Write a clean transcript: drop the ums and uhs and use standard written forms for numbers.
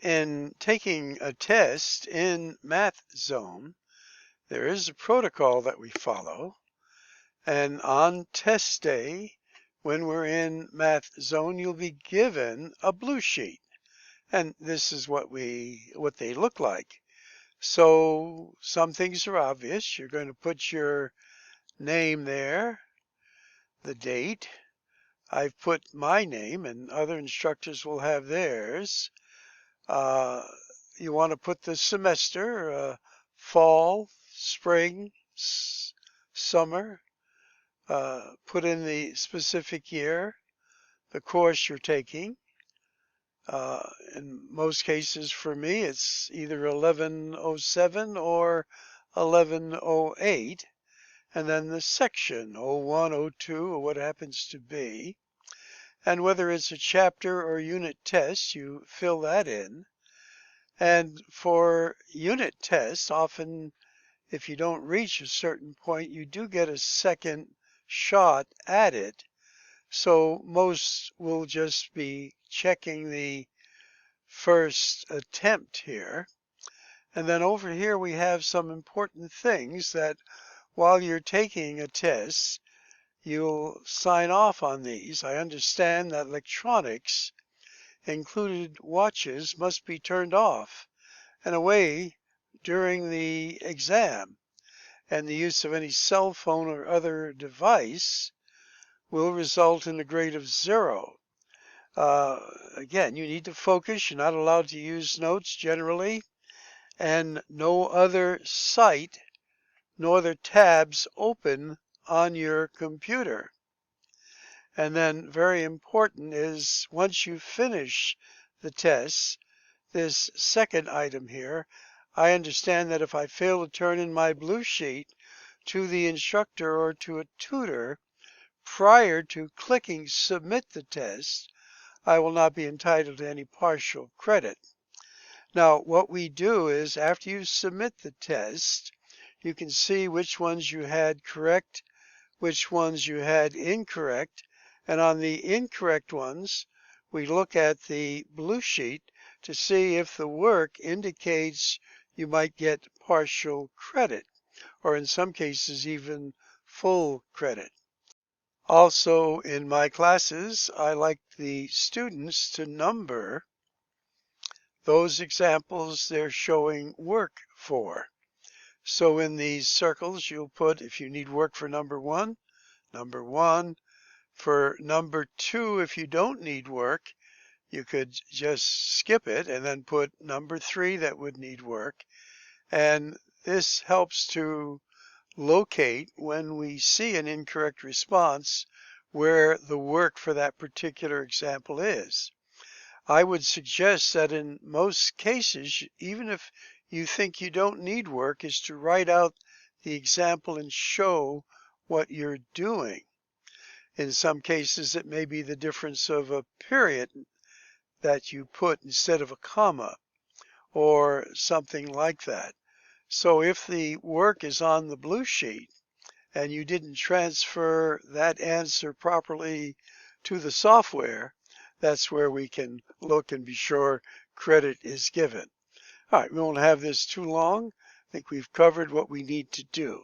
In taking a test in MathZone, there is a protocol that we follow. And on test day, when we're in MathZone, you'll be given a blue sheet. And this is what they look like. So some things are obvious. You're going to put your name there, the date. I've put my name, and other instructors will have theirs. You want to put the semester, fall, spring, summer. Put in the specific year, the course you're taking. In most cases for me, it's either 1107 or 1108. And then the section, 01, 02, or what happens to be. And whether it's a chapter or unit test, you fill that in. And for unit tests, often if you don't reach a certain point, you do get a second shot at it. So most will just be checking the first attempt here. And then over here we have some important things that while you're taking a test, you'll sign off on these. I understand that electronics, included watches, must be turned off and away during the exam, and the use of any cell phone or other device will result in a grade of 0. Again, you need to focus. You're not allowed to use notes generally, and no other site nor other tabs open on your computer. And then very important is once you finish the tests, this second item here, I understand that if I fail to turn in my blue sheet to the instructor or to a tutor prior to clicking submit the test, I will not be entitled to any partial credit. Now, what we do is after you submit the test, you can see which ones you had correct, which ones you had incorrect, and on the incorrect ones, we look at the blue sheet to see if the work indicates you might get partial credit, or in some cases even full credit. Also, in my classes, I like the students to number those examples they're showing work for. So in these circles, you'll put, if you need work for number 1, number 1. For number 2, if you don't need work, you could just skip it and then put number 3 that would need work. And this helps to locate when we see an incorrect response where the work for that particular example is. I would suggest that in most cases, even if you think you don't need work, is to write out the example and show what you're doing. In some cases, it may be the difference of a period that you put instead of a comma or something like that. So if the work is on the blue sheet and you didn't transfer that answer properly to the software, that's where we can look and be sure credit is given. All right, we won't have this too long. I think we've covered what we need to do.